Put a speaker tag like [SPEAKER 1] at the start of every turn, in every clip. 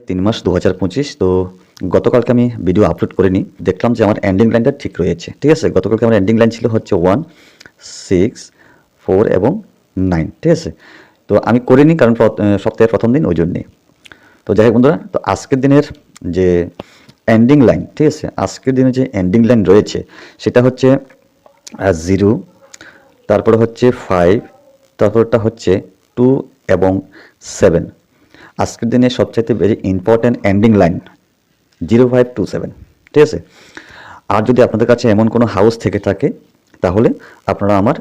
[SPEAKER 1] 3 মাস 2025। তো গতকালকে আমি ভিডিও আপলোড করিনি, দেখলাম যে আমার এন্ডিং লাইনটা ঠিক রয়েছে। ঠিক আছে, গতকালকে আমার এন্ডিং লাইন ছিল হচ্ছে 1, 6, 4 এবং 9। ঠিক আছে, তো আমি করিনি কারণ সপ্তাহের প্রথম দিন, ওই জন্যে। তো যাই হোক বন্ধুরা, তো আজকের দিনের যে এন্ডিং লাইন, ঠিক আছে, আজকের দিনে যে এন্ডিং লাইন রয়েছে সেটা হচ্ছে 0, তারপরে হচ্ছে 5, তারপরটা হচ্ছে 2 এবং 7। আজকের দিনে সবচাইতে ভেরি ইম্পর্ট্যান্ট এন্ডিং লাইন 0527। ঠিক আছে, আর যদি আপনাদের কাছে এমন কোনো হাউস থেকে থাকে তাহলে আপনারা আমার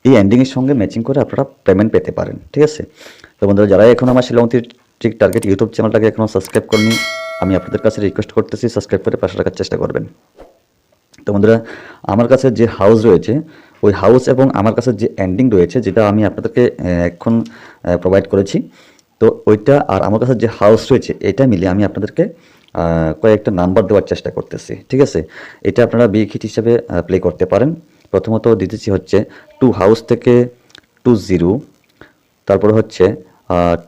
[SPEAKER 1] এই এন্ডিংয়ের সঙ্গে ম্যাচিং করে আপনারা পেমেন্ট পেতে পারেন। ঠিক আছে, তো বন্ধুরা, যারা এখন আমার শিলংতির ট্রিক টার্গেট ইউটিউব চ্যানেলটাকে এখনও সাবস্ক্রাইব করেনি, আমি আপনাদের কাছে রিকোয়েস্ট করতেছি সাবস্ক্রাইব করে পাশে রাখার চেষ্টা করবেন। তো বন্ধুরা, আমার কাছে যে হাউস রয়েছে ওই হাউস এবং আমার কাছে যে এন্ডিং রয়েছে, যেটা আমি আপনাদেরকে এখন প্রোভাইড করেছি, তো ওইটা আর আমার কাছে যে হাউস রয়েছে এটা মিলিয়ে আমি আপনাদেরকে কয়েকটা নাম্বার দেওয়ার চেষ্টা করতেছি। ঠিক আছে, এটা আপনারা বিগ হিট হিসাবে প্লে করতে পারেন। প্রথমত দিতেছি হচ্ছে 2 হাউস থেকে 20, তারপরে হচ্ছে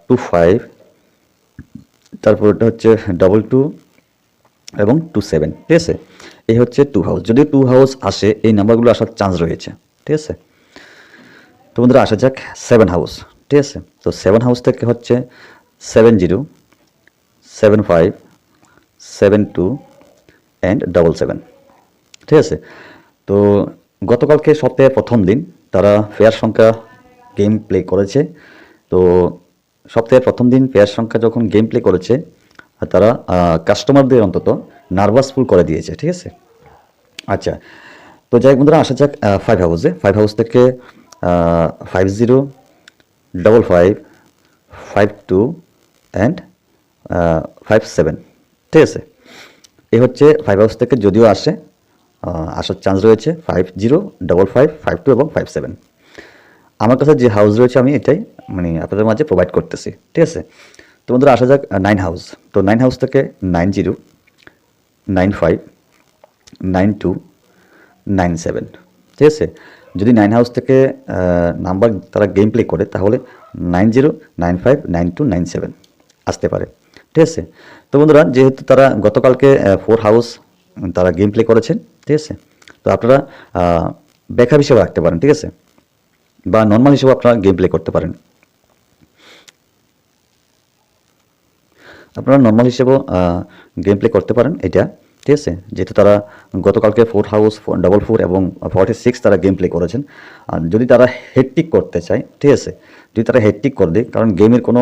[SPEAKER 1] 25, তারপরটা হচ্ছে 22 এবং 27। ঠিক আছে, এই হচ্ছে 2 হাউস। যদি 2 হাউস আসে, এই নাম্বারগুলো আসার চান্স রয়েছে। ঠিক আছে, তো বন্ধুরা আসা যাক 7 হাউস। ঠিক আছে, তো 7 হাউস থেকে হচ্ছে 70, 75, 72 অ্যান্ড 77। ঠিক আছে, তো গতকালকে সপ্তাহের প্রথম দিন তারা ফেয়ার সংখ্যা গেম প্লে করেছে। তো সপ্তাহের প্রথম দিন ফেয়ার সংখ্যা যখন গেম প্লে করেছে, তারা কাস্টমারদের অন্তত নার্ভাসফুল করে দিয়েছে। ঠিক আছে, আচ্ছা, তো যাই হোক বন্ধুরা, আসা যাক 5 হাউসে। 5 হাউস থেকে 50, 55, 52 অ্যান্ড 57। ঠিক আছে, এই হচ্ছে 5 হাউস থেকে যদিও আসে, আসার চান্স রয়েছে 50, 55, 52 এবং 57। আমার কাছে যে হাউস রয়েছে আমি এটাই মানে আপনাদের মাঝে প্রোভাইড করতেছি। ঠিক আছে, তো বন্ধুরা আসা যাক 9 হাউস। তো 9 হাউস থেকে 90, 95, 92, 97। ঠিক আছে, যদি 9 হাউস থেকে নাম্বার তারা গেম প্লে করে তাহলে 90, 95, 92, 97 আসতে পারে। ঠিক আছে, তো বন্ধুরা, যেহেতু তারা গতকালকে 4 হাউস তারা গেম প্লে করেছেন, ঠিক আছে, তো আপনারা ব্যাকআপ হিসেবে রাখতে পারেন। ঠিক আছে, বা নর্মাল হিসেবে আপনারা গেম প্লে করতে পারেন। আপনারা নর্মাল হিসেবেও গেম প্লে করতে পারেন এটা। ঠিক আছে, যেহেতু তারা গতকালকে 4 হাউস, 44 এবং 46 তারা গেম প্লে করেছেন। আর যদি তারা হেডটিক করতে চায়, ঠিক আছে, যদি তারা হেডটিক করে দেয়, কারণ গেমের কোনো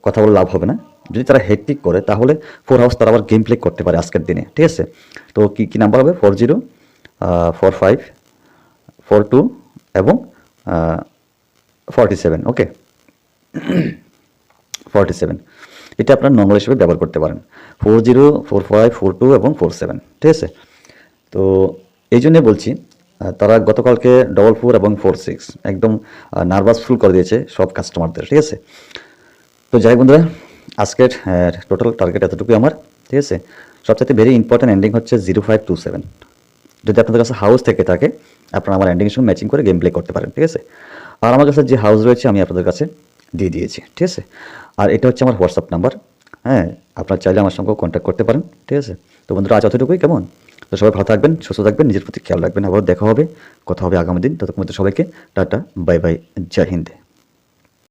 [SPEAKER 1] কথা বলে লাভ হবে না, যদি তারা হেডটিক করে তাহলে 4 হাউস তারা আবার গেম প্লে করতে পারে আজকের দিনে। ঠিক আছে, তো কী নাম্বার হবে? 40, 45, 42 এবং 47। ওকে, 47 এটা আপনার নর্মাল হিসেবে ব্যবহার করতে পারেন। 40, 45, 42 এবং 47। ঠিক আছে, তো এই জন্যে বলছি তারা গতকালকে 44 এবং 46 একদম নার্ভাস ফুল করে দিয়েছে সব কাস্টমারদের। ঠিক আছে, তো যাই বন্ধুরা, আজকের টোটাল টার্গেট এতটুকুই আমার। ঠিক আছে, সবচেয়ে ভেরি ইম্পর্টেন্ট এন্ডিং হচ্ছে 0527। যদি আপনাদের কাছে হাউস থেকে থাকে আপনারা আমার এন্ডিংয়ের সঙ্গে ম্যাচিং করে গেম প্লে করতে পারেন। ঠিক আছে, আর আমার কাছে যে হাউস রয়েছে আমি আপনাদের কাছে দিয়ে দিয়েছি। ঠিক আছে, আর এটা হচ্ছে আমার হোয়াটসঅ্যাপ নাম্বার। হ্যাঁ, আপনারা চাইলে আমার সঙ্গেও কন্ট্যাক্ট করতে পারেন। ঠিক আছে, তো বন্ধুরা আজ অতটুকুই। কেমন? তো সবাই ভালো থাকবেন, সুস্থ থাকবেন, নিজের প্রতি খেয়াল রাখবেন। আবার দেখা হবে, কথা হবে আগামী দিন। ততক্ষণ মধ্যে সবাইকে টাটা, বাই বাই, জয় হিন্দ।